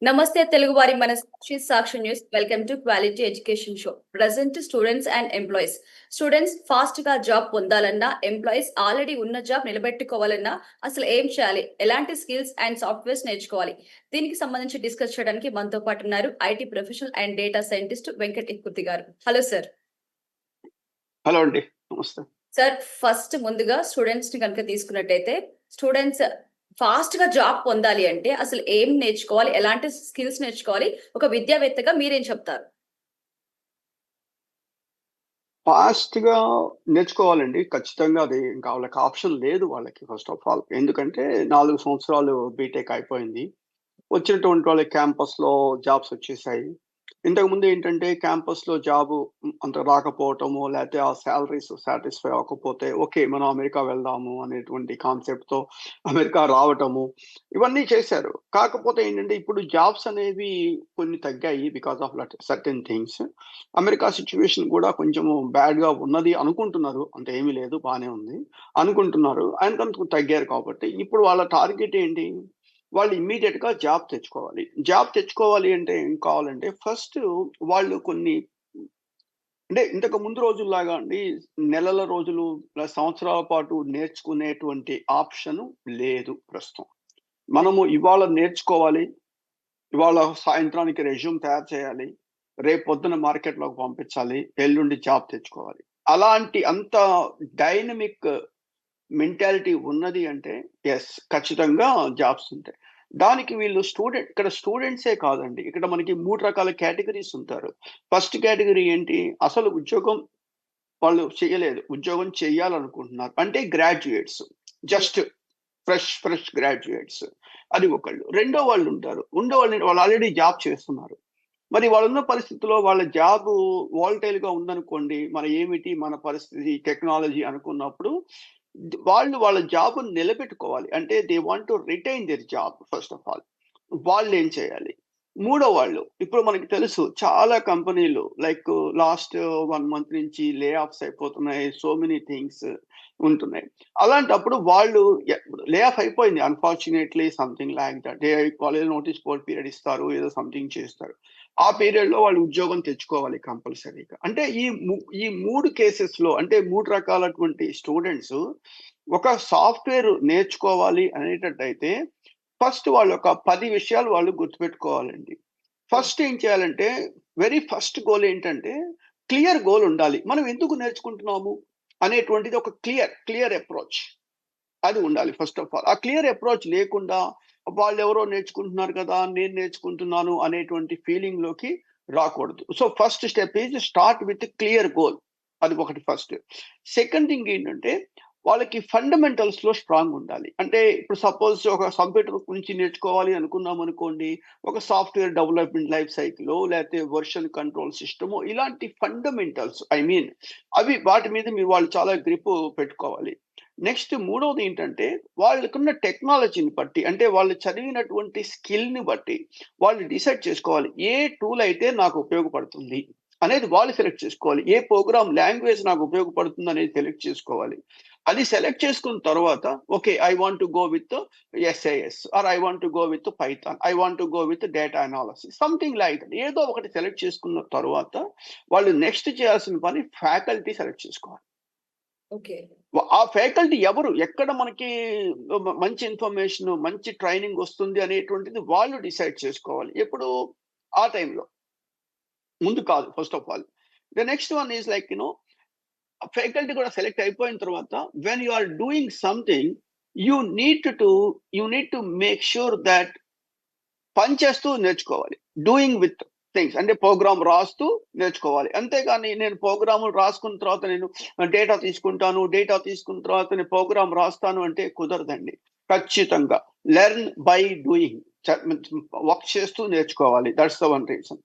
నమస్తే తెలుగు వారి మన Sakshi news. Welcome to quality education show. Present students and employees. Students fast గా జాబ్ పొందాలన్నా, ఎంప్లాయీస్ ఆల్రెడీ ఉన్న జాబ్ నిలబెట్టుకోవాలన్నా అసలు ఏం చేయాలి, ఎలాంటి స్కిల్స్ అండ్ సాఫ్ట్వేర్స్ నేర్చుకోవాలి, దీనికి సంబంధించి డిస్కస్ చేయడానికి మనతో పాటు ఉన్నారు IT professional and data scientist Venkat Kurthi garu. Hello sir. Hello అండి, నమస్తే సార్. ఫస్ట్ ముందుగా స్టూడెంట్స్ ని కనుక తీసుకున్నట్టయితే, స్టూడెంట్స్ ఫాస్ట్ గా జాబ్ పొందాలి అంటే అసలు ఏం నేర్చుకోవాలి, ఎలాంటి స్కిల్స్ నేర్చుకోవాలి, ఒక విద్యావేత్తగా మీరేం చెప్తారు? ఫాస్ట్ గా నేర్చుకోవాలండి. ఖచ్చితంగా అది ఇంకా వాళ్ళకి ఆప్షన్ లేదు వాళ్ళకి. ఫస్ట్ ఆఫ్ ఆల్ ఎందుకంటే 4 సంవత్సరాలు బీటెక్ అయిపోయింది. వచ్చినటువంటి వాళ్ళకి క్యాంపస్ లో జాబ్స్ వచ్చేసాయి. ఇంతకుముందు ఏంటంటే క్యాంపస్ లో జాబ్ అంత రాకపోవటము, లేకపోతే ఆ సాలరీస్ సాటిస్ఫై అవ్వకపోతే ఓకే మనం అమెరికా వెళ్దాము అనేటువంటి కాన్సెప్ట్ తో అమెరికా రావటము, ఇవన్నీ చేశారు. కాకపోతే ఏంటంటే ఇప్పుడు జాబ్స్ అనేవి కొన్ని తగ్గాయి because of certain things. America situation కూడా కొంచెం బ్యాడ్ గా ఉన్నది అనుకుంటున్నారు, అంటే ఏమీ లేదు బానే ఉంది అనుకుంటున్నారు. ఆయన కొంచెం తగ్గారు కాబట్టి ఇప్పుడు వాళ్ళ టార్గెట్ ఏంటి, వాళ్ళు ఇమ్మీడియట్ గా జాబ్ తెచ్చుకోవాలి. జాబ్ తెచ్చుకోవాలి అంటే ఏం కావాలంటే ఫస్ట్ వాళ్ళు కొన్ని, అంటే ఇంతకు ముందు రోజుల్లాగా అండి నెలల రోజులు సంవత్సరాల పాటు నేర్చుకునేటువంటి ఆప్షన్ లేదు ప్రస్తుతం. మనము ఇవాళ నేర్చుకోవాలి, ఇవాళ సాయంత్రానికి రెజ్యూమ్ తయారు చేయాలి, రేపు పొద్దున మార్కెట్లోకి పంపించాలి, ఎల్లుండి జాబ్ తెచ్చుకోవాలి. అలాంటి అంత డైనమిక్ మెంటాలిటీ ఉన్నది అంటే ఎస్ ఖచ్చితంగా జాబ్స్ ఉంటాయి. దానికి వీళ్ళు ఇక్కడ స్టూడెంట్సే కాదండి, ఇక్కడ మనకి 3 రకాల కేటగిరీస్ ఉంటారు. ఫస్ట్ కేటగిరీ ఏంటి, అసలు ఉద్యోగం వాళ్ళు చేయలేదు, ఉద్యోగం చేయాలనుకుంటున్నారు అంటే గ్రాడ్యుయేట్స్, జస్ట్ ఫ్రెష్ గ్రాడ్యుయేట్స్, అది ఒకళ్ళు. రెండో వాళ్ళు ఉంటారు, వాళ్ళు ఆల్రెడీ జాబ్ చేస్తున్నారు. మరి వాళ్ళున్న పరిస్థితిలో వాళ్ళ జాబ్ వాలటైల్ గా ఉందనుకోండి, మన పరిస్థితి టెక్నాలజీ అనుకున్నప్పుడు వాళ్ళ జాబ్ నిలబెట్టుకోవాలి అంటే they want to retain their job. First of all వాళ్ళు ఏం చేయాలి. మూడో వాళ్ళు, ఇప్పుడు మనకి తెలుసు చాలా కంపెనీలు లైక్ లాస్ట్ 1 మంత్ నుంచి లే ఆఫ్స్ అయిపోతున్నాయి, సో మెనీ థింగ్స్ ఉంటున్నాయి. అలాంటప్పుడు వాళ్ళు లే ఆఫ్ అయిపోయింది unfortunately, something like that. College notice board period ఇస్తారు, ఏదో సంథింగ్ చేస్తారు. ఆ పీరియడ్ లో వాళ్ళు ఉద్యోగం తెచ్చుకోవాలి కంపల్సరీగా. అంటే ఈ 3 కేసెస్ లో, అంటే 3 రకాలటువంటి స్టూడెంట్స్ ఒక సాఫ్ట్వేర్ నేర్చుకోవాలి అనేటట్టయితే ఫస్ట్ వాళ్ళు ఒక 10 విషయాలు వాళ్ళు గుర్తుపెట్టుకోవాలండి. ఫస్ట్ ఏం చేయాలంటే, వెరీ ఫస్ట్ గోల్ ఏంటంటే క్లియర్ గోల్ ఉండాలి. మనం ఎందుకు నేర్చుకుంటున్నాము అనేటువంటిది ఒక క్లియర్ అప్రోచ్ అది ఉండాలి. ఫస్ట్ ఆఫ్ ఆల్ ఆ క్లియర్ అప్రోచ్ లేకుండా వాళ్ళెవరో నేర్చుకుంటున్నారు కదా, నేను నేర్చుకుంటున్నాను అనేటువంటి ఫీలింగ్ లోకి రాకూడదు. So first step is start with clear goal. అది ఒకటి ఫస్ట్. సెకండ్ థింగ్ ఏంటంటే వాళ్ళకి ఫండమెంటల్స్ లో స్ట్రాంగ్ ఉండాలి. అంటే ఇప్పుడు సపోజ్ ఒక కంప్యూటర్ గురించి నేర్చుకోవాలి అనుకున్నాం అనుకోండి, ఒక సాఫ్ట్వేర్ డెవలప్మెంట్ లైఫ్ సైకిల్, లేకపోతే వర్షన్ కంట్రోల్ సిస్టమ్, ఇలాంటి ఫండమెంటల్స్ వాటి మీద వాళ్ళు చాలా గ్రిప్ పెట్టుకోవాలి. నెక్స్ట్ మూడవది ఏంటంటే వాళ్ళకున్న టెక్నాలజీని బట్టి, అంటే వాళ్ళు చదివినటువంటి స్కిల్ ని బట్టి వాళ్ళు డిసైడ్ చేసుకోవాలి ఏ టూల్ అయితే నాకు ఉపయోగపడుతుంది అనేది వాళ్ళు సెలెక్ట్ చేసుకోవాలి. ఏ ప్రోగ్రామ్ లాంగ్వేజ్ నాకు ఉపయోగపడుతుంది అనేది సెలెక్ట్ చేసుకోవాలి. అది సెలెక్ట్ చేసుకున్న తర్వాత okay I want to go with SAS or I want to go with Python, I want to go with data analysis, something like ఏదో ఒకటి సెలెక్ట్ చేసుకున్న తర్వాత వాళ్ళు నెక్స్ట్ చేయాల్సిన పని ఫ్యాకల్టీ సెలెక్ట్ చేసుకోవాలి. ఆ ఫ్యాకల్టీ ఎవరు, ఎక్కడ మనకి మంచి ఇన్ఫర్మేషన్ మంచి ట్రైనింగ్ వస్తుంది అనేటువంటిది వాళ్ళు డిసైడ్ చేసుకోవాలి. ఎప్పుడు ఆ టైంలో, ముందు కాదు. First of all the next one is like faculty కూడా సెలెక్ట్ అయిపోయిన తర్వాత when you are doing something you need to make sure that పని చేస్తూ నేర్చుకోవాలి. డూయింగ్ విత్ థింగ్స్ అంటే ప్రోగ్రామ్ రాస్తూ నేర్చుకోవాలి. అంతేగాని నేను ప్రోగ్రాములు రాసుకున్న తర్వాత నేను డేటా తీసుకున్న తర్వాత నేను ప్రోగ్రామ్ రాస్తాను అంటే కుదరదండి. ఖచ్చితంగా లెర్న్ బై డూయింగ్, వర్క్ చేస్తూ నేర్చుకోవాలి. That's the one reason.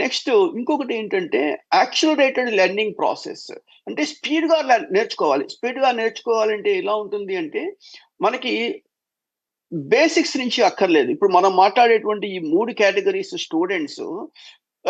Next ఇంకొకటి ఏంటంటే యాక్సిలరేటెడ్ లెర్నింగ్ ప్రాసెస్, అంటే స్పీడ్ గా నేర్చుకోవాలి. స్పీడ్ గా నేర్చుకోవాలంటే ఎలా ఉంటుంది అంటే మనకి బేసిక్స్ నుంచి అక్కర్లేదు. ఇప్పుడు మనం మాట్లాడేటువంటి ఈ 3 కేటగిరీస్ స్టూడెంట్స్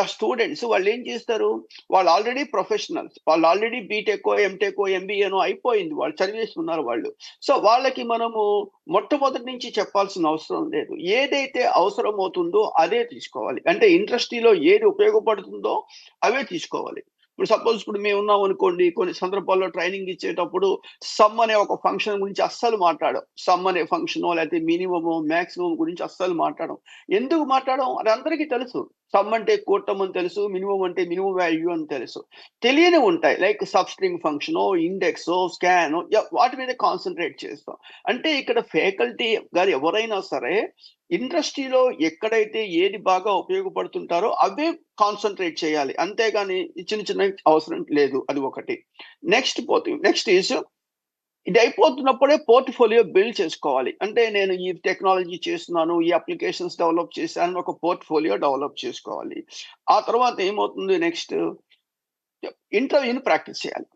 స్టూడెంట్స్ వాళ్ళు ఏం చేస్తారు, వాళ్ళు ఆల్రెడీ ప్రొఫెషనల్స్, వాళ్ళు ఆల్రెడీ బీటెక్ ఎంటెక్ ఎంబీఏనో అయిపోయింది, వాళ్ళు చదివేసి ఉన్నారు వాళ్ళు. సో వాళ్ళకి మనము మొట్టమొదటి నుంచి చెప్పాల్సిన అవసరం లేదు. ఏదైతే అవసరం అవుతుందో అదే తీసుకోవాలి. అంటే ఇండస్ట్రీలో ఏది ఉపయోగపడుతుందో అవే తీసుకోవాలి. ఇప్పుడు సపోజ్ ఇప్పుడు మేము ఉన్నాం అనుకోండి, కొన్ని సందర్భాల్లో ట్రైనింగ్ ఇచ్చేటప్పుడు సమ్ అనే ఒక ఫంక్షన్ గురించి అస్సలు మాట్లాడం. సమ్ అనే ఫంక్షన్ లేకపోతే మినిమము మాక్సిమం గురించి అస్సలు మాట్లాడం. ఎందుకు మాట్లాడడం అది అందరికీ తెలుసు. సమ్ అంటే కూటం అని తెలుసు, మినిమం అంటే మినిమం వాల్యూ అని తెలుసు. తెలియని ఉంటాయి లైక్ సబ్స్ట్రింగ్ ఫంక్షనో, ఇండెక్సో, స్కానో వాటి మీద కాన్సన్ట్రేట్ చేస్తాం. అంటే ఇక్కడ ఫ్యాకల్టీ గారు ఎవరైనా సరే ఇండస్ట్రీలో ఎక్కడైతే ఏది బాగా ఉపయోగపడుతుంటారో అవే కాన్సన్ట్రేట్ చేయాలి. అంతేగాని చిన్న చిన్నవి అవసరం లేదు. అది ఒకటి. నెక్స్ట్ ఈస్ ఇది అయిపోతున్నప్పుడే పోర్ట్‌ఫోలియో బిల్డ్ చేసుకోవాలి. అంటే నేను ఈ టెక్నాలజీ చేస్తున్నాను, ఈ అప్లికేషన్స్ డెవలప్ చేశాను, ఒక పోర్ట్‌ఫోలియో డెవలప్ చేసుకోవాలి. ఆ తర్వాత ఏమవుతుంది నెక్స్ట్ ఇంటర్వ్యూని ప్రాక్టీస్ చేయాలి.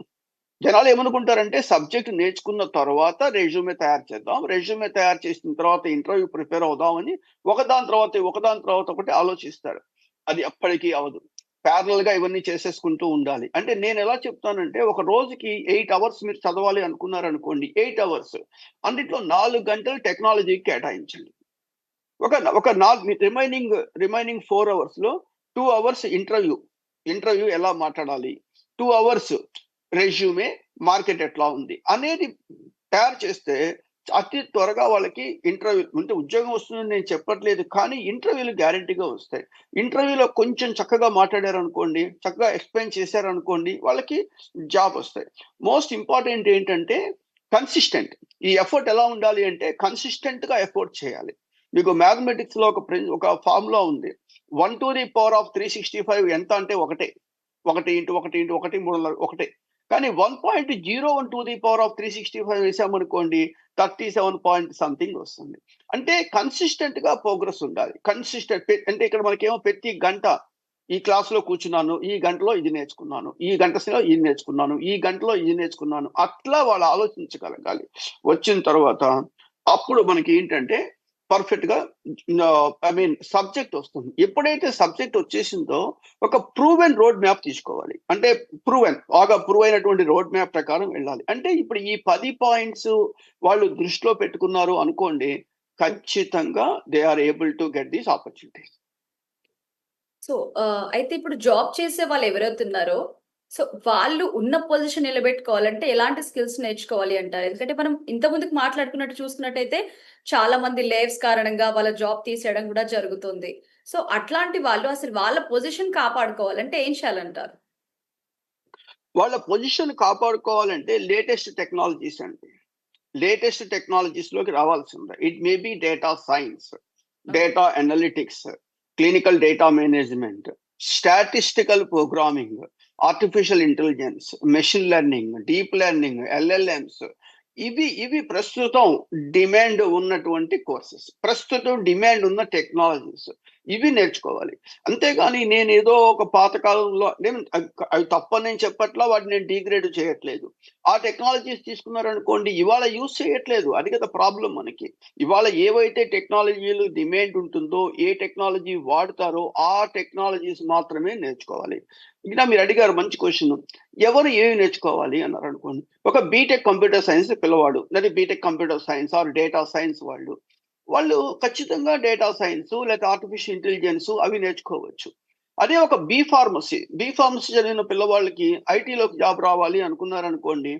జనాలు ఏమనుకుంటారంటే సబ్జెక్ట్ నేర్చుకున్న తర్వాత రెజ్యూమే తయారు చేద్దాం. రెజ్యూమే తయారు చేసిన తర్వాత ఇంటర్వ్యూ ప్రిపేర్ అవుదామని ఒకదాని తర్వాత ఒకటి ఆలోచిస్తారు. అది ఎప్పటికీ అవ్వదు. ప్యారలల్‌గా ఇవన్నీ చేసేసుకుంటూ ఉండాలి. అంటే నేను ఎలా చెప్తానంటే ఒక రోజుకి 8 అవర్స్ మీరు చదవాలి అనుకున్నారనుకోండి. 8 అవర్స్. అందుట్లో 4 గంటలు టెక్నాలజీకి కేటాయించండి. ఒక ఒక రిమైనింగ్ 4 అవర్స్‌లో 2 అవర్స్ ఇంటర్వ్యూ. ఇంటర్వ్యూ ఎలా మాట్లాడాలి? 2 అవర్స్ రెజ్యూమే, మార్కెట్ ఎట్లా ఉంది అనేది తయారు చేస్తే అతి త్వరగా వాళ్ళకి ఇంటర్వ్యూ అంటే ఉద్యోగం వస్తుందని నేను చెప్పట్లేదు. కానీ ఇంటర్వ్యూలు గ్యారంటీగా వస్తాయి. ఇంటర్వ్యూలో కొంచెం చక్కగా మాట్లాడారనుకోండి, చక్కగా ఎక్స్‌ప్లెయిన్ చేశారనుకోండి, వాళ్ళకి జాబ్ వస్తాయి. మోస్ట్ ఇంపార్టెంట్ ఏంటంటే కన్సిస్టెంట్. ఈ ఎఫర్ట్ ఎలా ఉండాలి అంటే కన్సిస్టెంట్‌గా ఎఫర్ట్ చేయాలి. మీకు మ్యాథమెటిక్స్‌లో ఒక ఫార్ములా ఉంది. 1 టు ది పవర్ ఆఫ్ 365 ఎంత అంటే ఒకటే. 1 ఇంటూ 1 ఇంటూ 1 3 ఒకటే. కానీ 1.01 టు ది పవర్ ఆఫ్ 365 వేసామనుకోండి 37 పాయింట్ సంథింగ్ వస్తుంది. అంటే కన్సిస్టెంట్‌గా ప్రోగ్రెస్ ఉండాలి. అంటే ఇక్కడ మనకేమో ప్రతి గంట ఈ క్లాస్‌లో కూర్చున్నాను. ఈ గంటలో ఇది నేర్చుకున్నాను. ఈ గంటలో ఇది నేర్చుకున్నాను. ఈ గంటలో ఇది నేర్చుకున్నాను. అట్లా వాళ్ళు ఆలోచించగలగాలి. వచ్చిన తర్వాత అప్పుడు మనకి ఏంటంటే పర్ఫెక్ట్‌గా సబ్జెక్ట్ వస్తుంది. ఎప్పుడైతే సబ్జెక్ట్ వచ్చేసిందో ఒక ప్రూవెన్ రోడ్ మ్యాప్ తీసుకోవాలి. అంటే బాగా ప్రూవ్ అయినటువంటి రోడ్ మ్యాప్ ప్రకారం వెళ్ళాలి. అంటే ఇప్పుడు ఈ 10 పాయింట్స్ వాళ్ళు దృష్టిలో పెట్టుకున్నారు అనుకోండి, ఖచ్చితంగా they are able to get these opportunities. So, అయితే ఇప్పుడు జాబ్ చేసే వాళ్ళు ఎవరైతున్నారో, సో, వాళ్ళు ఉన్న పొజిషన్ నిలబెట్టుకోవాలంటే ఎలాంటి స్కిల్స్ నేర్చుకోవాలి అంటారు? ఎందుకంటే మనం ఇంతకుముందుకు మాట్లాడుకున్నట్టు చూసుకున్నట్టయితే చాలా మంది లేవ్స్ కారణంగా వాళ్ళ జాబ్ తీసేయడం కూడా జరుగుతుంది. సో, అట్లాంటి వాళ్ళు అసలు వాళ్ళ పొజిషన్ కాపాడుకోవాలంటే ఏం చేయాలంటారు? వాళ్ళ పొజిషన్ కాపాడుకోవాలంటే లేటెస్ట్ టెక్నాలజీస్ అండి. లేటెస్ట్ టెక్నాలజీస్‌లోకి రావాల్సిందే. It may be data science, data analytics, clinical data management, statistical programming, artificial intelligence, machine learning, deep learning, LLMs ఇవి ప్రస్తుతం డిమాండ్ ఉన్నటువంటి కోర్సెస్. ప్రస్తుతం డిమాండ్ ఉన్న టెక్నాలజీస్. ఇవి నేర్చుకోవాలి. అంతేగాని నేనేదో ఒక పాత కాలంలో అవి తప్పని నేను చెప్పట్లా, వాటిని నేను డీగ్రేడ్ చేయట్లేదు. ఆ టెక్నాలజీస్ తీసుకున్నారనుకోండి, ఇవాళ యూజ్ చేయట్లేదు. అది కదా ప్రాబ్లమ్ మనకి. ఇవాళ ఏవైతే టెక్నాలజీలు డిమాండ్ ఉంటుందో, ఏ టెక్నాలజీ వాడతారో ఆ టెక్నాలజీస్ మాత్రమే నేర్చుకోవాలి. ఇంకా మీరు అడిగారు మంచి క్వెషన్. ఎవరు ఏవి నేర్చుకోవాలి అన్నారనుకోండి. ఒక బీటెక్ కంప్యూటర్ సైన్స్ పిల్లవాడు, లేదా B Tech computer science or data science వాళ్ళు ఖచ్చితంగా డేటా సైన్స్ లేదా ఆర్టిఫిషియల్ ఇంటెలిజెన్స్ అవి నేర్చుకోవచ్చు. అదే ఒక బి ఫార్మసీ చదివిన పిల్లవాళ్ళకి ఐటీలోకి జాబ్ రావాలి అనుకున్నారనుకోండి,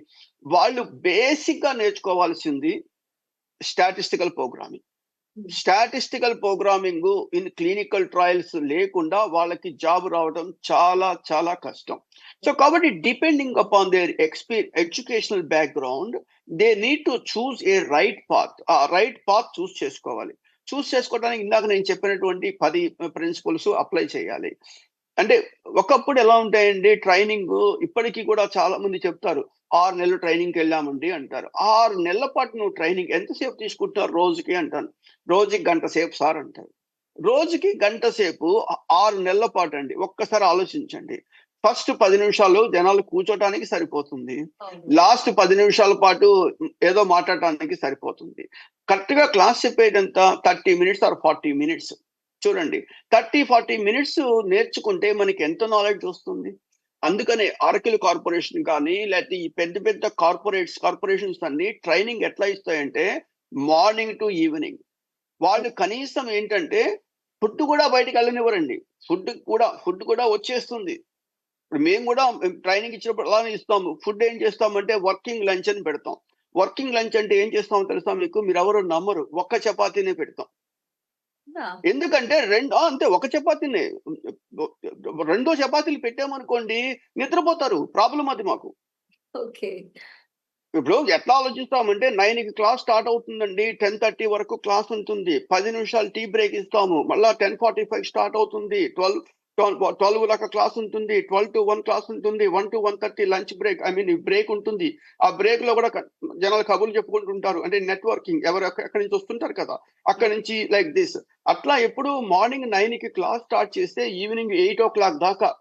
వాళ్ళు బేసిక్‌గా నేర్చుకోవాల్సింది statistical programming. Statistical programming in clinical trials లేకుండా వాళ్ళకి జాబ్ రావడం చాలా చాలా కష్టం. సో కాబట్టి depending upon there educational background they need to choose A right path. ఆ రైట్ పాత్ చూస్ చేసుకోవాలి. చూస్ చేసుకోవడానికి ఇందాక నేను చెప్పినటువంటి 10 ప్రిన్సిపల్స్ అప్లై చేయాలి. అంటే ఒకప్పుడు ఎలా ఉంటాయండి ట్రైనింగ్, ఇప్పటికి కూడా చాలా మంది చెప్తారు. 6 నెలలు ట్రైనింగ్‌కెళ్ళామండి అంటారు. 6 నెలల పాటు నువ్వు ట్రైనింగ్ ఎంతసేపు తీసుకుంటున్నారు రోజుకి అంటాను. రోజుకి గంట సేపు సార్ అంటారు. రోజుకి గంట సేపు 6 నెలల పాటండి. ఒక్కసారి ఆలోచించండి. ఫస్ట్ 10 నిమిషాలు జనాలు కూర్చోటానికి సరిపోతుంది. అవును. లాస్ట్ 10 నిమిషాల పాటు ఏదో మాట్లాడటానికి సరిపోతుంది. కరెక్ట్‌గా క్లాస్ చెప్పేదంతా 30 మినిట్స్ ఆర్ 40 మినిట్స్. చూడండి 30-40 మినిట్స్ నేర్చుకుంటే మనకి ఎంత నాలెడ్జ్ వస్తుంది. అందుకనే ఆరకిల్ కార్పొరేషన్ కానీ లేకపోతే ఈ పెద్ద పెద్ద కార్పొరేషన్స్ అన్ని ట్రైనింగ్ ఎట్లా ఇస్తాయంటే మార్నింగ్ టు ఈవినింగ్. వాళ్ళు కనీసం ఏంటంటే ఫుడ్ కూడా బయటికి వెళ్ళనివ్వరండి. ఫుడ్ కూడా వచ్చేస్తుంది. ఇప్పుడు మేము కూడా ట్రైనింగ్ ఇచ్చినప్పుడు అలానే ఇస్తాము. ఫుడ్ ఏం చేస్తామంటే వర్కింగ్ లంచ్ అని పెడతాం. వర్కింగ్ లంచ్ అంటే ఏం చేస్తామో తెలుసా మీకు? మీరెవరు నమ్మరు. ఒక్క చపాతీనే పెడతాం. ఎందుకంటే అంతే ఒక చపాతీనే. రెండో చపాతీలు పెట్టామనుకోండి నిద్రపోతారు. ప్రాబ్లమ్ అది మాకు. ఓకే. ఇప్పుడు ఎట్లా ఆలోచిస్తామంటే 9కి క్లాస్ స్టార్ట్ అవుతుందండి. 10:30 వరకు క్లాస్ ఉంటుంది. 10 నిమిషాలు టీ బ్రేక్ ఇస్తాము. మళ్ళా 10:45 స్టార్ట్ అవుతుంది. 12 దాకా క్లాస్ ఉంటుంది. 12-1 క్లాస్ ఉంటుంది. 1-1:30 లంచ్ బ్రేక్ బ్రేక్ ఉంటుంది. ఆ బ్రేక్‌లో కూడా జనాలు కబుర్లు చెప్పుకుంటుంటారు. అంటే నెట్వర్కింగ్ ఎవరు ఎక్కడి నుంచి వస్తుంటారు కదా! అక్కడి నుంచి లైక్ దిస్. అట్లా ఎప్పుడు మార్నింగ్ 9కి క్లాస్ స్టార్ట్ చేస్తే ఈవినింగ్ 8:00 దాకా.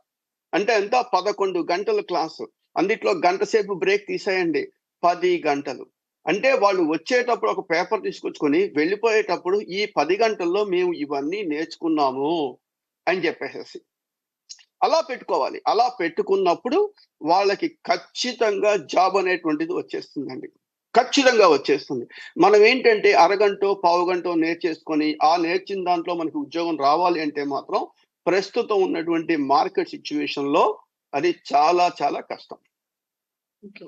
అంటే ఎంత 11 గంటల క్లాసు. అందుట్లో గంట సేపు బ్రేక్ తీసేయండి. 10 గంటలు. అంటే వాళ్ళు వచ్చేటప్పుడు ఒక పేపర్ తీసుకొచ్చుకొని వెళ్ళిపోయేటప్పుడు ఈ 10 గంటల్లో మేము ఇవన్నీ నేర్చుకున్నాము అని చెప్పేసేసి. అలా పెట్టుకోవాలి. అలా పెట్టుకున్నప్పుడు వాళ్ళకి ఖచ్చితంగా జాబ్ అనేటువంటిది వచ్చేస్తుందండి. ఖచ్చితంగా వచ్చేస్తుంది. మనం ఏంటంటే అరగంటో, పావుగంటో నేర్చేసుకొని ఆ నేర్చిన దాంట్లో మనకి ఉద్యోగం రావాలి అంటే మాత్రం ప్రస్తుతం ఉన్నటువంటి మార్కెట్ సిట్యుయేషన్‌లో అది చాలా చాలా కష్టం. ఓకే.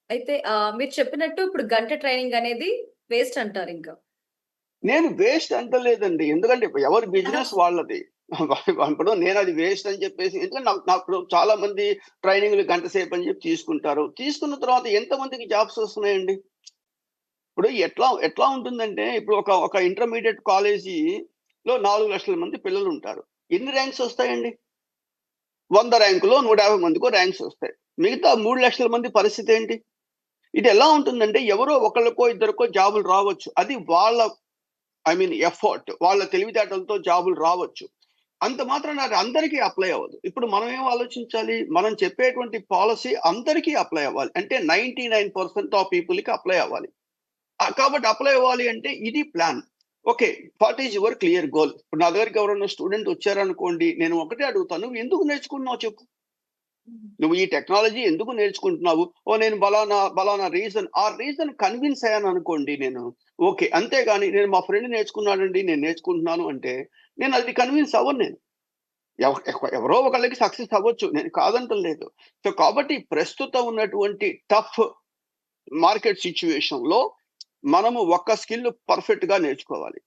అయితే మీరు చెప్పినట్టు ఇప్పుడు గంట ట్రైనింగ్ అనేది వేస్ట్ అంటారింక. నేను వేస్ట్ అంటలేదండి. ఎందుకంటే ఎవరి బిజినెస్ వాళ్ళది. ఇప్పుడు నేనది వేస్ట్ అని చెప్పేసి ఎందుకంటే నాకు ఇప్పుడు చాలా మంది ట్రైనింగ్‌లు గంట సేపు అని చెప్పి తీసుకుంటారు. తీసుకున్న తర్వాత ఎంతమందికి జాబ్స్ వస్తున్నాయండి? ఇప్పుడు ఎట్లా ఉంటుందంటే ఇప్పుడు ఒక ఇంటర్మీడియేట్ కాలేజీలో 4,00,000 మంది పిల్లలుంటారు. ఎన్ని ర్యాంక్స్ వస్తాయండి? 100 ర్యాంకులో 150 మందికో ర్యాంక్స్ వస్తాయి. మిగతా 3,00,000 మంది పరిస్థితి ఏంటి? ఇది ఎలా ఉంటుందంటే ఎవరో ఒకళ్ళకో ఇద్దరికో జాబులు రావచ్చు. అది వాళ్ళ ఎఫర్ట్. వాళ్ళ తెలివితేటలతో జాబులు రావచ్చు. అంత మాత్రాన అది అందరికీ అప్లై అవ్వదు. ఇప్పుడు మనం ఏం ఆలోచించాలి? మనం చెప్పేటువంటి పాలిసీ అందరికీ అప్లై అవ్వాలి. అంటే 99% ఆఫ్ పీపుల్‌కి అప్లై అవ్వాలి. కాబట్టి అప్లై అవ్వాలి అంటే ఇది plan. Okay. What is your clear goal? ఇప్పుడు నా దగ్గరికి ఎవరైనా స్టూడెంట్ వచ్చారనుకోండి, నేను ఒకటే అడుగుతాను. "నువ్వు ఎందుకు నేర్చుకుంటున్నావు చెప్పు? నువ్వు ఈ టెక్నాలజీ ఎందుకు నేర్చుకుంటున్నావు?" నేను బలానా రీజన్. ఆ రీజన్ కన్విన్స్ అయ్యాననుకోండి నేను. ఓకే. అంతేగాని నేను మా ఫ్రెండ్ నేర్చుకున్నాడండి, నేను నేర్చుకుంటున్నాను అంటే, నేను అది కన్విన్స్ అవ్వను నేను. ఎవరో ఒకళ్ళకి సక్సెస్ అవ్వచ్చు. నేను కాదంటలేదు. సో, కాబట్టి ప్రస్తుతం ఉన్నటువంటి టఫ్ మార్కెట్ సిట్యుయేషన్‌లో మనము ఒక స్కిల్ పర్ఫెక్ట్‌గా నేర్చుకోవాలి.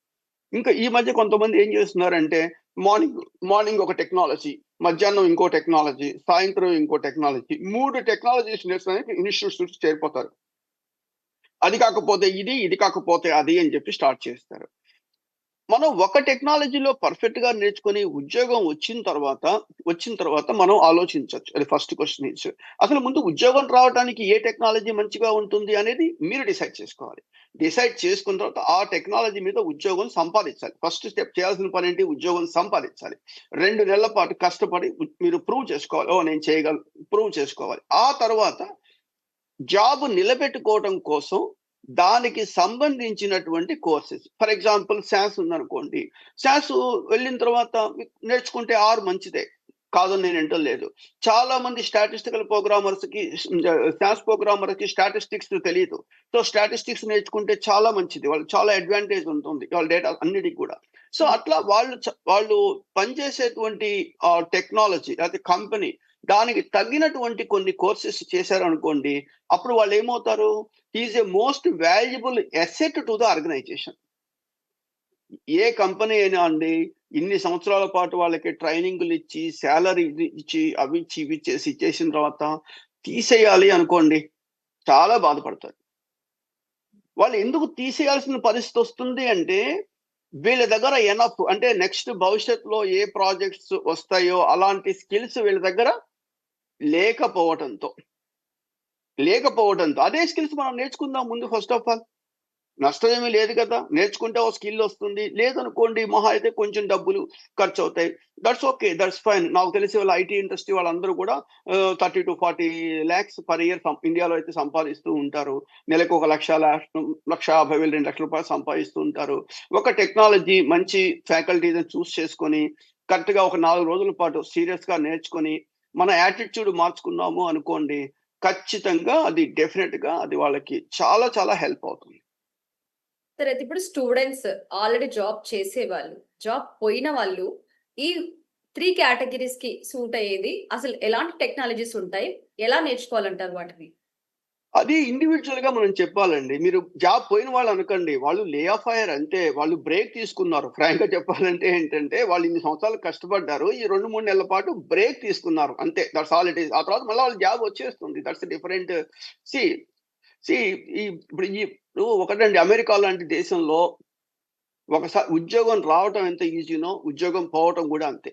ఇంకా ఈ మధ్య కొంతమంది ఏం చేస్తున్నారంటే మార్నింగ్ మార్నింగ్ ఒక టెక్నాలజీ, మధ్యాహ్నం ఇంకో టెక్నాలజీ, సాయంత్రం ఇంకో టెక్నాలజీ. 3 టెక్నాలజీస్ నేర్చుకోవడానికి ఇన్‌స్టిట్యూట్స్ చేరిపోతారు. అది కాకపోతే ఇది కాకపోతే అది అని చెప్పి స్టార్ట్ చేస్తారు. మనం ఒక టెక్నాలజీలో పర్ఫెక్ట్‌గా నేర్చుకొని ఉద్యోగం వచ్చిన తర్వాత మనం ఆలోచించొచ్చు. అది ఫస్ట్ క్వెషన్ ఈస్. అసలు ముందు ఉద్యోగం రావడానికి ఏ టెక్నాలజీ మంచిగా ఉంటుంది అనేది మీరు డిసైడ్ చేసుకోవాలి. డిసైడ్ చేసుకున్న తర్వాత ఆ టెక్నాలజీ మీద ఉద్యోగం సంపాదించాలి. ఫస్ట్ స్టెప్ చేయాల్సిన పనేంటి? ఉద్యోగం సంపాదించాలి. 2 నెలల పాటు కష్టపడి మీరు ప్రూవ్ చేసుకోవాలి. ఓహ్! నేను చేయగలను. ప్రూవ్ చేసుకోవాలి. ఆ తర్వాత జాబ్ నిలబెట్టుకోవడం కోసం దానికి సంబంధించినటువంటి కోర్సెస్. ఫర్ ఎగ్జాంపుల్ సాస్ ఉందనుకోండి. సాస్ వెళ్ళిన తర్వాత నేర్చుకుంటే మంచిదే. కాదని నేను అంటలేదు. చాలా మంది స్టాటిస్టికల్ ప్రోగ్రామర్స్‌కి సాస్ ప్రోగ్రామర్‌కి స్టాటిస్టిక్స్ తెలీదు. సో, స్టాటిస్టిక్స్ నేర్చుకుంటే చాలా మంచిది. వాళ్ళకి చాలా అడ్వాంటేజ్ ఉంటుంది. వాళ్ళ డేటా అన్నిటికి కూడా. సో, అట్లా వాళ్ళు పనిచేసేటువంటి టెక్నాలజీ లేకపోతే కంపెనీ దానికి తగ్గినటువంటి కొన్ని కోర్సెస్ చేశారనుకోండి. అప్పుడు వాళ్ళేమవుతారు? He is a most valuable asset to the organization. ఏ కంపెనీ అయినా అండి, ఇన్ని సంవత్సరాల పాటు వాళ్ళకి ట్రైనింగులిచ్చి, సాలరీ ఇచ్చి, అవిచ్చి, ఇవిచ్చేసి ఇచ్చేసిన తర్వాత తీసేయాలి అనుకోండి, చాలా బాధపడతారు. వాళ్ళు ఎందుకు తీసేయాల్సిన పరిస్థితొస్తుంది అంటే, వీళ్ళ దగ్గర ఎనఫ్ అంటే నెక్స్ట్ భవిష్యత్తులో ఏ ప్రాజెక్ట్స్ వస్తాయో అలాంటి స్కిల్స్ వీళ్ళ దగ్గర లేకపోవటంతో. అదే స్కిల్స్ మనం నేర్చుకుందాం ముందు ఫస్ట్ ఆఫ్ ఆల్. నష్టం ఏమీ లేదు కదా! నేర్చుకుంటే ఓ స్కిల్ వస్తుంది. లేదనుకోండి మహా అయితే కొంచెం డబ్బులు ఖర్చవుతాయి. That's okay. That's fine. నాకు తెలిసి వాళ్ళ ఐటీ ఇండస్ట్రీ వాళ్ళందరూ కూడా 30-40 లాక్స్ పర్ ఇయర్ ఇండియాలో అయితే సంపాదిస్తూ ఉంటారు. నెలకు ఒక 1,50,000 2,00,000 సంపాదిస్తూ ఉంటారు. ఒక టెక్నాలజీ మంచి ఫ్యాకల్టీని చూస్ చేసుకొని కరెక్ట్‌గా ఒక 4 రోజుల పాటు సీరియస్‌గా నేర్చుకొని మన యాటిట్యూడ్ మార్చుకున్నాము అనుకోండి. ఖచ్చితంగా అది డెఫినిట్‌గా అది వాళ్ళకి చాలా చాలా హెల్ప్ అవుతుంది. సరే అయితే ఇప్పుడు స్టూడెంట్స్ ఆల్రెడీ జాబ్ చేసేవాళ్ళు, జాబ్ పోయిన వాళ్ళు ఈ 3 కేటగరీస్‌కి సూట్ అయ్యేది అసలు ఎలాంటి టెక్నాలజీస్ ఉంటాయి? ఎలా నేర్చుకోవాలంటారు వాటిని? అది ఇండివిడ్యువల్‌గా మనం చెప్పాలండి. మీరు జాబ్ పోయిన వాళ్ళు అనకండి. వాళ్ళు లే ఆఫ్ అయ్యారు అంతే. వాళ్ళు బ్రేక్ తీసుకున్నారు. ఫ్రాంక్‌గా చెప్పాలంటే ఏంటంటే, వాళ్ళు ఇన్ని సంవత్సరాలు కష్టపడ్డారు. ఈ 2, 3 నెలల పాటు బ్రేక్ తీసుకున్నారు. అంతే. That's all it is. ఆ తర్వాత మళ్ళా వాళ్ళ జాబ్ వచ్చేస్తుంది. That's different. సీ సీ ఇప్పుడు ఒకటండి అమెరికా లాంటి దేశంలో ఒకసారి ఉద్యోగం రావటం ఎంత ఈజీనో, ఉద్యోగం పోవటం గూడా అంతే.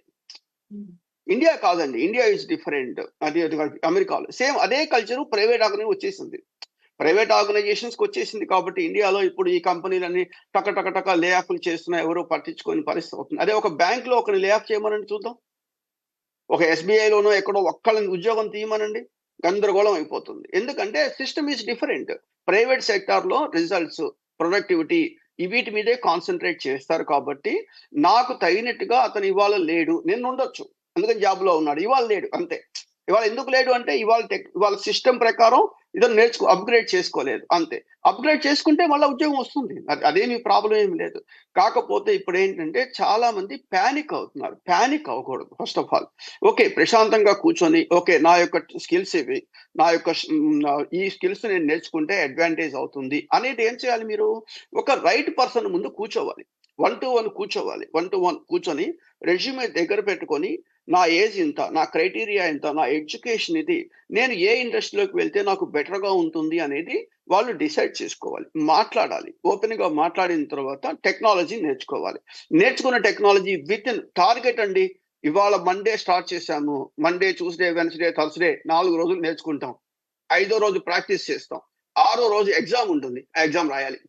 హ్మ్. ఇండియా కాదండి. India is different. అది అమెరికాలో. సేమ్ అదే కల్చర్ ప్రైవేట్ వచ్చేసింది. ప్రైవేట్ ఆర్గనైజేషన్స్‌కి వచ్చేసింది కాబట్టి ఇండియాలో ఇప్పుడు ఈ కంపెనీలన్నీ టక టక టక లే ఆఫ్‌లు చేస్తున్నా ఎవరు పట్టించుకోని పరిస్థితి అవుతుంది. అదే ఒక బ్యాంక్‌లో ఒకరిని లే ఆఫ్ చేయమనండి చూద్దాం. ఒక ఎస్‌బీఐలోనో ఎక్కడో ఒక్కళ్ళని ఉద్యోగం తీయమనండి. గందరగోళం అయిపోతుంది. ఎందుకంటే సిస్టమ్ ఈస్ డిఫరెంట్. ప్రైవేట్ సెక్టార్‌లో రిజల్ట్స్, ప్రొడక్టివిటీ వీటి మీదే కాన్సంట్రేట్ చేస్తారు కాబట్టి నాకు తగినట్టుగా అతను ఇవాళ లేడు. నిన్నుండొచ్చు. అందుకని జాబ్‌లో ఉన్నాడు. ఇవాళ లేడు అంతే. ఇవాళ ఎందుకు లేడు అంటే ఇవాళ సిస్టమ్ ప్రకారం ఇతను అప్‌గ్రేడ్ చేసుకోలేదు అంతే. అప్‌గ్రేడ్ చేసుకుంటే మళ్ళా ఉద్యోగం వస్తుంది. అదేమి ప్రాబ్లమ్ ఏమి లేదు. కాకపోతే ఇప్పుడేంటంటే చాలా మంది పానిక్ అవుతున్నారు. పానిక్ అవ్వకూడదు ఫస్ట్ ఆఫ్ ఆల్. ఓకే. ప్రశాంతంగా కూర్చొని ఓకే. నా యొక్క స్కిల్స్ ఇవి. నా యొక్క ఈ స్కిల్స్ నేను నేర్చుకుంటే అడ్వాంటేజ్ అవుతుంది అనేది ఏం చేయాలి మీరు? ఒక రైట్ పర్సన్ ముందు కూర్చోవాలి. 1-1 కూర్చోవాలి. 1-1 కూర్చొని రెజ్యూమే దగ్గర పెట్టుకొని నా ఏజ్ ఇంత, నా క్రైటీరియా ఇంత, నా ఎడ్యుకేషన్ ఇది. నేను ఏ ఇండస్ట్రీలోకి వెళ్తే నాకు బెటర్‌గా ఉంటుంది అనేది వాళ్ళు డిసైడ్ చేసుకోవాలి. మాట్లాడాలి. ఓపెన్‌గా మాట్లాడిన తర్వాత టెక్నాలజీ నేర్చుకోవాలి. నేర్చుకున్న టెక్నాలజీ వితిన్ టార్గెట్ అండి. ఇవాళ మండే స్టార్ట్ చేశాము. మండే, ట్యూస్‌డే, వెడ్నెస్‌డే, థర్స్‌డే 4 రోజులు నేర్చుకుంటాం. ఐదో రోజు ప్రాక్టీస్ చేస్తాం. ఆరో రోజు ఎగ్జామ్ ఉంటుంది. ఆ ఎగ్జామ్ రాయాలి.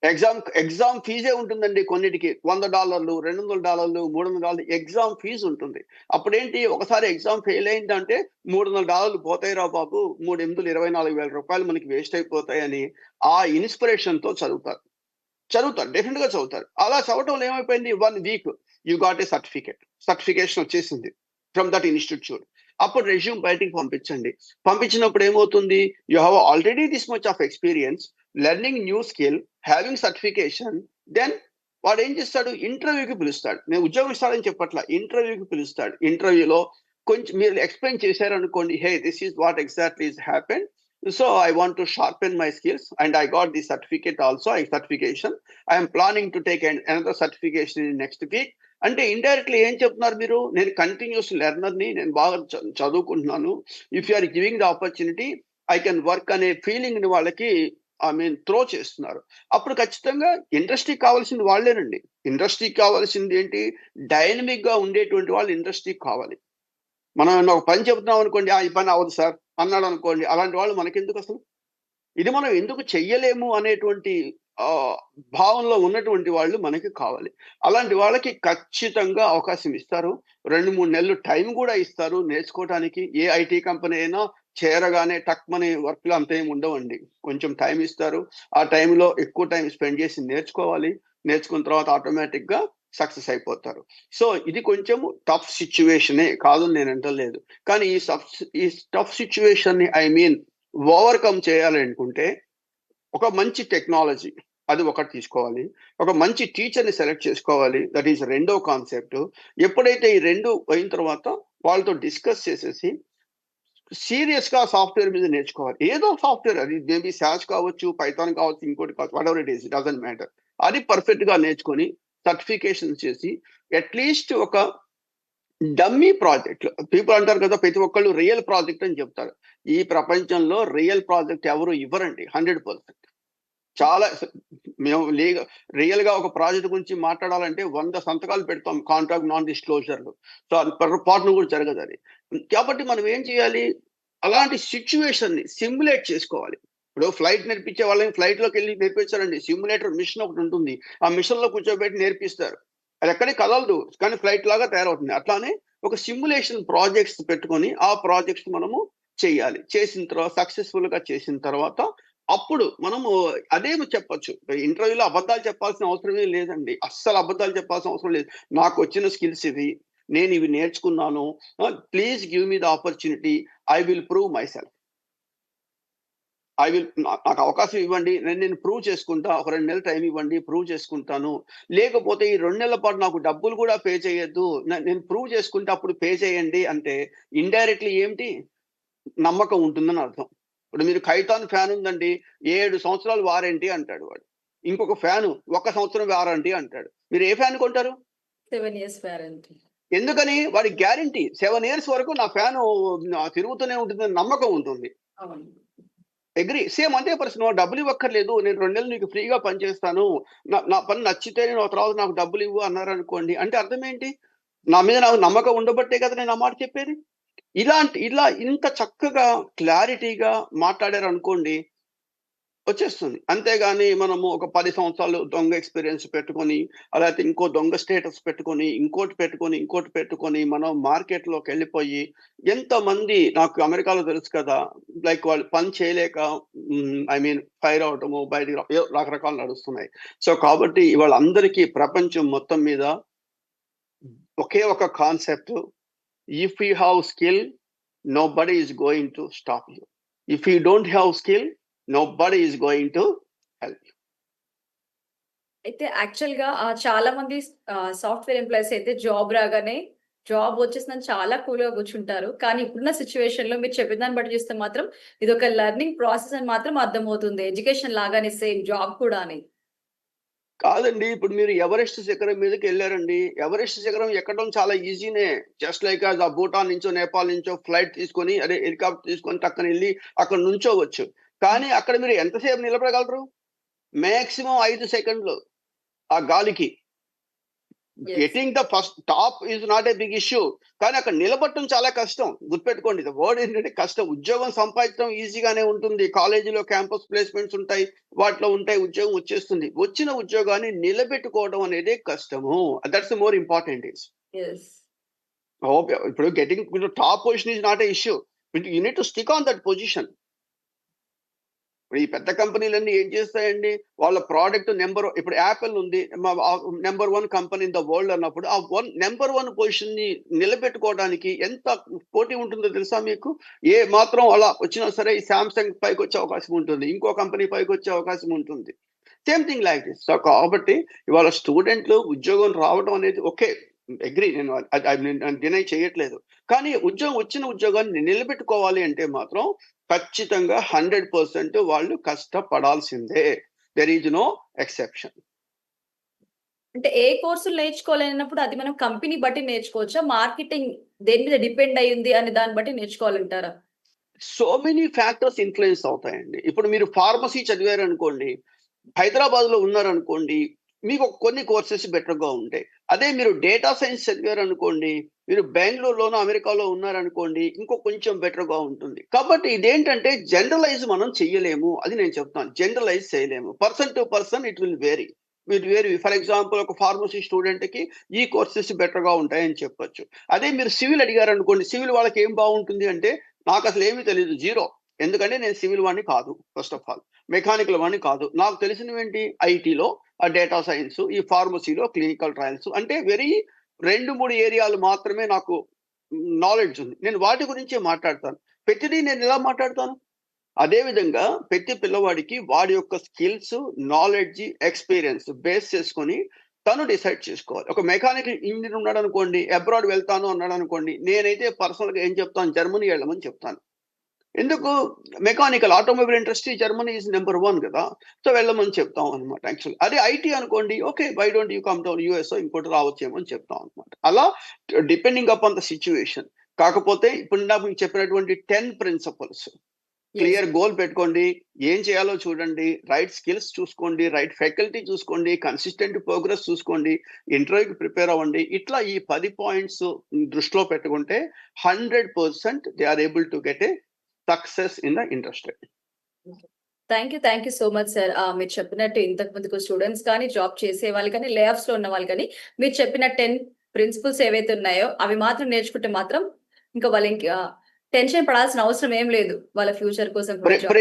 ఎగ్జామ్ ఫీజే ఉంటుందండి కొన్నిటికి. $100, $200, $300 ఎగ్జామ్ ఫీజ్ ఉంటుంది. అప్పుడేంటి ఒకసారి ఎగ్జామ్ ఫెయిల్ అయిందంటే $300 పోతాయిరా బాబు! 3 ఎనిమిదులు ₹24,000 మనకి వేస్ట్ అయిపోతాయని ఆ ఇన్‌స్పిరేషన్‌తో చదువుతారు. చదువుతారు. డెఫినిట్‌గా చదువుతారు. అలా చదవటంలో ఏమైపోయింది 1 week you got a certificate. Certification వచ్చేసింది. From that institute. అప్పుడు రెజ్యూమ్ బయటికి పంపించండి. పంపించినప్పుడు ఏమవుతుంది? You have already this much of experience, learning new skill, having certification. Then వాడేం చేస్తాడు? ఇంటర్వ్యూకి పిలుస్తాడు. నేను ఉద్యోగం ఇస్తాడని చెప్పట్లా. ఇంటర్వ్యూకి పిలుస్తాడు. ఇంటర్వ్యూలో కొంచెం మీరు ఎక్స్‌ప్లెయిన్ చేశారనుకోండి. Hey! This is what exactly is happened. So I want to sharpen my skills and I got the certificate also, certification. I am planning to take another certification in next week. అంటే indirectly ఏం చెప్తున్నారు మీరు? నేను continuous లెర్నర్‌ని. నేను బాగా చదువుకుంటున్నాను. If you are giving the opportunity I can work అనే ఫీలింగ్‌ని వాళ్ళకి త్రో చేస్తున్నారు. అప్పుడు ఖచ్చితంగా ఇండస్ట్రీకి కావాల్సింది వాళ్ళేనండి. ఇండస్ట్రీకి కావాల్సింది ఏంటి? డైనమిక్‌గా ఉండేటువంటి వాళ్ళు ఇండస్ట్రీకి కావాలి. మనం ఏమన్నా ఒక పని చెప్తున్నాం అనుకోండి. ఈ పని అవ్వదు సార్ అన్నాడనుకోండి. అలాంటి వాళ్ళు మనకెందుకసలు? ఇది మనం ఎందుకు చెయ్యలేము అనేటువంటి ఆహ్, భావనలో ఉన్నటువంటి వాళ్ళు మనకి కావాలి. అలాంటి వాళ్ళకి ఖచ్చితంగా అవకాశం ఇస్తారు. 2, 3 నెలలు టైం గూడా ఇస్తారు నేర్చుకోవటానికి. ఏ ఐటీ కంపెనీ అయినా చేరగానే టక్‌మని వర్క్‌లు అంతేమి ఉండవండి. కొంచెం టైం ఇస్తారు. ఆ టైంలో ఎక్కువ టైం స్పెండ్ చేసి నేర్చుకోవాలి. నేర్చుకున్న తర్వాత ఆటోమేటిక్‌గా సక్సెస్ అయిపోతారు. సో, ఇది కొంచెం టఫ్ సిట్యుయేషనే కాదని నేను అంటలేదు. కానీ ఈ టఫ్ సిట్యుయేషన్‌ని ఓవర్‌కమ్ చేయాలనుకుంటే ఒక మంచి టెక్నాలజీ అది ఒకటి తీసుకోవాలి. ఒక మంచి టీచర్‌ని సెలెక్ట్ చేసుకోవాలి. దట్ ఈస్ రెండో కాన్సెప్ట్. ఎప్పుడైతే ఈ 2 అయిన తర్వాత వాళ్ళతో డిస్కస్ చేసేసి సీరియస్‌గా సాఫ్ట్‌వేర్ మీద నేర్చుకోవాలి. ఏదో సాఫ్ట్‌వేర్ అది మేబీ సాస్ కావచ్చు, పైథాన్ కావచ్చు, ఇంకోటి కావచ్చు. Whatever it is. It doesn't matter. అది పర్ఫెక్ట్‌గా నేర్చుకొని సర్టిఫికేషన్స్ చేసి అట్‌లీస్ట్ ఒక డమ్మీ ప్రాజెక్ట్‌లు. పీపుల్ అంటారు కదా! ప్రతి ఒక్కళ్ళు రియల్ ప్రాజెక్ట్ అని చెప్తారు. ఈ ప్రపంచంలో రియల్ ప్రాజెక్ట్ ఎవరు ఇవ్వరండి 100%. చాలా మేము రియల్‌గా ఒక ప్రాజెక్ట్ గురించి మాట్లాడాలంటే 100 సంతకాలు పెడతాం. Contract non డిస్క్లోజర్‌లు. సో, అది పొరపాటున కూడా జరగదది. కాబట్టి మనం ఏం చేయాలి? అలాంటి సిట్యుయేషన్‌ని సిమ్యులేట్ చేసుకోవాలి. ఇప్పుడు ఫ్లైట్ నేర్పించే వాళ్ళని ఫ్లైట్ లోకి వెళ్ళి నేర్పించారండి. సిమ్యులేటర్ మిషన్ ఒకటి ఉంటుంది. ఆ మిషన్ లో కూర్చోబెట్టి నేర్పిస్తారు. అది ఎక్కడికి కదలదు, కానీ ఫ్లైట్ లాగా తయారవుతుంది. అట్లానే ఒక సిమ్యులేషన్ ప్రాజెక్ట్స్ పెట్టుకొని ఆ ప్రాజెక్ట్స్ మనము చేయాలి. చేసిన తర్వాత సక్సెస్ఫుల్ గా చేసిన తర్వాత అప్పుడు మనము అదేమి చెప్పొచ్చు. ఇంటర్వ్యూలో అబద్ధాలు చెప్పాల్సిన అవసరమే లేదండి. అస్సలు అబద్ధాలు చెప్పాల్సిన అవసరం లేదు. నాకు వచ్చిన స్కిల్స్ ఇవి, నేను ఇవి నేర్చుకున్నాను. Please give me the opportunity. I will prove my self. నాకు అవకాశం ఇవ్వండి. నేను ప్రూవ్ చేసుకుంటా. ఒక 2 నెలలు టైం ఇవ్వండి. ప్రూవ్ చేసుకుంటాను. లేకపోతే ఈ 2 నెలల పాటు నాకు డబ్బులు కూడా పే చేయొద్దు. నేను ప్రూవ్ చేసుకుంటే అప్పుడు పే చేయండి అంటే ఇండైరెక్ట్‌లీ ఏమిటి? నమ్మకం ఉంటుందని అర్థం. ఇప్పుడు మీరు 'ఖైతాన్' ఫ్యాన్ ఉందండి. 7 సంవత్సరాలు వారంటీ అంటాడు వాడు. ఇంకొక ఫ్యాను 1 సంవత్సరం వారంటీ అంటాడు. మీరు ఏ ఫ్యాన్ కొంటారు? 7 years వారంటీ. ఎందుకని? వాడికి గ్యారంటీ 7 ఇయర్స్ వరకు నా ఫ్యాను తిరుగుతూనే ఉంటుందని నమ్మకం ఉంటుంది. అవును. అగ్రీ. సేమ్ అంతే పరిస్థితి. డబ్బులు ఇవ్వక్కర్లేదు. నేను 2 నెలలు నీకు ఫ్రీగా పనిచేస్తాను. నా పని నచ్చితే తర్వాత నాకు డబ్బులు ఇవ్వు అన్నారనుకోండి. అంటే అర్థం ఏంటి? నా మీద నాకు నమ్మకం ఉండబట్టే కదా నేను ఆ మాట చెప్పేది. ఇలా ఇంత చక్కగా క్లారిటీగా మాట్లాడారనుకోండి వచ్చేస్తుంది. అంతేగాని మనము ఒక 10 సంవత్సరాలు దొంగ ఎక్స్‌పీరియన్స్ పెట్టుకొని, లేతే ఇంకో దొంగ స్టేటస్ పెట్టుకొని, ఇంకోటి పెట్టుకొని మనం మార్కెట్‌లోకెళ్ళిపోయి ఎంతమంది నాకు అమెరికాలో తెలుసు కదా! లైక్ వాళ్ళు పని చేయలేక ఐ మీన్ ఫైర్ అవ్వటము, బయటికి ఏవో రకరకాలు నడుస్తున్నాయి. సో, కాబట్టి ఇవాళ అందరికీ ప్రపంచం మొత్తం మీద ఒకే ఒక concept. If you have skill, nobody is going to stop you. If you don't have skill, nobody is going to help you. అయితే యాక్చువల్‌గా చాలా మంది సాఫ్ట్‌వేర్ ఎంప్లాయీస్ అయితే జాబ్ రాగానే జాబ్ వచ్చేసిందని చాలా కూల్‌గా కూర్చుంటారు. కానీ ఇప్పుడున్న సిట్యుయేషన్‌లో మీరు చెప్పిన దాన్ని బట్టి చూస్తే మాత్రం ఇదొక లెర్నింగ్ ప్రాసెస్ అని మాత్రం అర్థమవుతుంది. ఎడ్యుకేషన్ లాగానే సేమ్ జాబ్ కూడా అని. కాదండి. ఇప్పుడు మీరు ఎవరెస్ట్ శిఖరం మీదకెళ్లారండి. ఎవరెస్ట్ శిఖరం ఎక్కడం చాలా ఈజీనే. జస్ట్ లైక్ భూటాన్ నుంచో, నేపాల్ నుంచో ఫ్లైట్ తీసుకొని హెలికాప్టర్ తీసుకొని టక్కనెళ్లి అక్కడ నుంచోవచ్చు. కానీ అక్కడ మీరు ఎంతసేపు నిలబడగలరు? మాక్సిమం 5 సెకండ్లు ఆ గాలికి. Yes. Getting the first top is not a big issue. కానీ అక్కడ నిలబడటం చాలా కష్టం. గుర్తుపెట్టుకోండి. ద వర్డ్ ఏంటంటే కష్టం. ఉద్యోగం సంపాదించడం ఈజీగానే ఉంటుంది. కాలేజీలో క్యాంపస్ ప్లేస్‌మెంట్స్ ఉంటాయి. వాటిలో ఉంటాయి. ఉద్యోగం వచ్చేస్తుంది. వచ్చిన ఉద్యోగాన్ని నిలబెట్టుకోవడం అనేదే కష్టము. That's the more important is. Yes. ఇప్పుడు getting top position is not a issue. You need to stick on that position. ఇప్పుడు ఈ పెద్ద కంపెనీలన్నీ ఏం చేస్తాయండి? వాళ్ళ ప్రొడక్ట్ ఇప్పుడు యాపిల్ ఉంది. Number 1 company in the world అన్నప్పుడు ఆ నంబర్ 1 పొజిషన్‌ని నిలబెట్టుకోవడానికి ఎంత పోటీ ఉంటుందో తెలుసా మీకు? ఏ మాత్రం అలా వచ్చినా సరే ఈ సామ్‌సంగ్ పైకొచ్చే అవకాశం ఉంటుంది. ఇంకో కంపెనీ పైకొచ్చే అవకాశం ఉంటుంది. Same thing like this. So, కాబట్టి ఇవాళ స్టూడెంట్‌లు ఉద్యోగం రావడం అనేది ఓకే. అగ్రీ. నేను నేను డినై చేయట్లేదు. కానీ వచ్చిన ఉద్యోగాన్ని నిలబెట్టుకోవాలి అంటే మాత్రం ఖచ్చితంగా 100% వాళ్ళు కష్టపడాల్సిందే. There is no exception. అంటే ఏ కోర్సులు నేర్చుకోవాలన్నప్పుడు అది మనం కంపెనీ బట్టి నేర్చుకోవచ్చా? మార్కెటింగ్ దేని మీద డిపెండ్ అయ్యింది అనే దాన్ని బట్టి నేర్చుకోవాలంటారా? సో మెనీ ఫ్యాక్టర్స్ ఇన్‌ఫ్లూయెన్స్ అవుతాయండి. ఇప్పుడు మీరు ఫార్మసీ చదివారనుకోండి, హైదరాబాద్‌లో ఉన్నారనుకోండి, మీకు కొన్ని కోర్సెస్ బెటర్‌గా ఉంటాయి. అదే మీరు డేటా సైన్స్ చదివారనుకోండి, మీరు బెంగుళూరులోనో, అమెరికాలో ఉన్నారనుకోండి, ఇంకో కొంచెం బెటర్‌గా ఉంటుంది. కాబట్టి ఇదేంటంటే జనరలైజ్ మనం చెయ్యలేము. అది నేను చెప్తాను. జనరలైజ్ చేయలేము. Person to person it will vary. For example ఒక ఫార్మసీ స్టూడెంట్‌కి ఈ కోర్సెస్ బెటర్‌గా ఉంటాయని చెప్పొచ్చు. అదే మీరు సివిల్ అడిగారనుకోండి, సివిల్ వాళ్ళకి ఏం బావుంటుంది అంటే, నాకసలు ఏమీ తెలీదు. జీరో. ఎందుకంటే నేను సివిల్ వాడిని కాదు ఫస్ట్ ఆఫ్ ఆల్. మెకానికల్ వాడిని కాదు. నాకు తెలిసినవేంటి ఐటీలో, డేటా సైన్స్, ఈ ఫార్మసీలో క్లినికల్ ట్రయల్స్ అంటే 2, 3 ఏరియాలు మాత్రమే నాకు నాలెడ్జ్ ఉంది. నేను వాటి గురించే మాట్లాడతాను. ప్రతిదీ నేను ఎలా మాట్లాడతాను? అదే విధంగా ప్రతి పిల్లవాడికి వాడి యొక్క స్కిల్స్, నాలెడ్జ్, ఎక్స్‌పీరియన్స్ బేస్ చేసుకొని తను డిసైడ్ చేసుకోవాలి. ఒక మెకానికల్ ఇంజినీర్ ఉన్నాడనుకోండి, అబ్రాడ్ వెళ్తాను అన్నాడనుకోండి, నేనైతే పర్సనల్‌గా ఏం చెప్తాను, జర్మనీ వెళ్ళమని చెప్తాను. ఎందుకు? Mechanical automobile industry Germany is number 1 గదా! సో, వెళ్ళమని చెప్తాం అన్నమాట యాక్చువల్లీ. అదే ఐటీ అనుకోండి, okay. Why don't you come down యూఎస్‌ఓ ఇంకోటి రావచ్చేమో అని చెప్తాం అన్నమాట. అలా డిపెండింగ్ అపాన్ ద సిట్యుయేషన్. కాకపోతే ఇప్పుడు ఇందాక మీకు చెప్పినటువంటి 10 ప్రిన్సిపల్స్. యెస్. క్లియర్ గోల్ పెట్టుకోండి. ఏం చేయాలో చూడండి. రైట్ స్కిల్స్ చూసుకోండి. రైట్ ఫ్యాకల్టీ చూసుకోండి. కన్సిస్టెంట్ ప్రోగ్రెస్ చూసుకోండి. ఇంటర్వ్యూకి ప్రిపేర్ అవ్వండి. ఇట్లా ఈ 10 పాయింట్స్ దృష్టిలో పెట్టుకుంటే 100% they are able to get a success in the industry. Thank you so much sir. మీరు చెప్పినట్టు ఇంతకు ముందుకు స్టూడెంట్స్ కానీ, జాబ్ చేసే వాళ్ళు కానీ, లే ఆఫ్స్‌లో ఉన్న వాళ్ళు కానీ, మీరు చెప్పిన 10 ప్రిన్సిపల్స్ ఏవైతే ఉన్నాయో అవి మాత్రం నేర్చుకుంటే మాత్రం ఇంకా వాళ్ళు ఇంకా టెన్షన్ పడాల్సిన అవసరం ఏం లేదు. వాళ్ళ ఫ్యూచర్ కోసం కూడా జాబ్.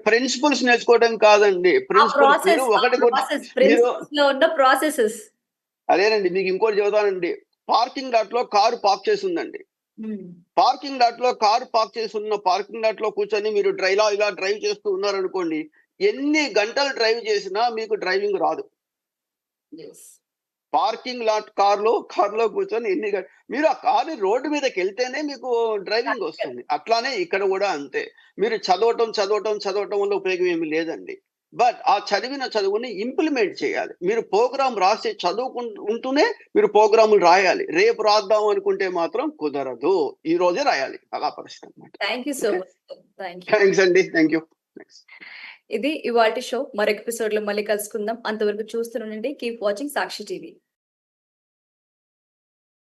ప్రిన్సిపల్స్ నేర్చుకోవడం కాదండి. ప్రిన్సిపల్స్ మీరు ఒకటి కూడా మీరు ప్రిన్సిపల్స్‌లో ఉన్న ప్రాసెసెస్. అదేనండి మీకు ఇంకోటి చెబుతానండి. పార్కింగ్ లాట్‌లో కారు పార్క్ చేసి ఉందండి. హ్మ్. పార్కింగ్ లాట్‌లో కారు పార్క్ చేసి ఉన్న పార్కింగ్ లాట్‌లో కూర్చొని మీరు ఇలా డ్రైవ్ చేస్తూ ఉన్నారనుకోండి. ఎన్ని గంటలు డ్రైవ్ చేసినా మీకు డ్రైవింగ్ రాదు. యెస్. పార్కింగ్ లాట్ కార్‌లో కూర్చొని మీరు ఆ కార్‌ని రోడ్డు మీదకెళ్తేనే మీకు డ్రైవింగ్ వస్తుంది. అట్లానే ఇక్కడ గూడా అంతే. మీరు చదవటం వల్ల ఉపయోగం ఏమి లేదండి. బట్ ఆ చదివిన చదువుని ఇంప్లిమెంట్ చేయాలి. మీరు ప్రోగ్రామ్ రాసి ఉంటూనే మీరు ప్రోగ్రాములు రాయాలి. రేపు రాద్దాం అనుకుంటే మాత్రం కుదరదు. ఈ రోజే రాయాలి. అలా పరిస్థితి అన్నమాట. Thank you so okay. Much. Thank you. Thanks అండి. Thank you. థాంక్స్. ఇది ఇవాల్టి షో. మరొక ఎపిసోడ్‌లో మళ్ళీ కలుసుకుందాం. అంతవరకు చూస్తూనే ఉండండి. కీప్ వాచింగ్ సాక్షి టీవీ.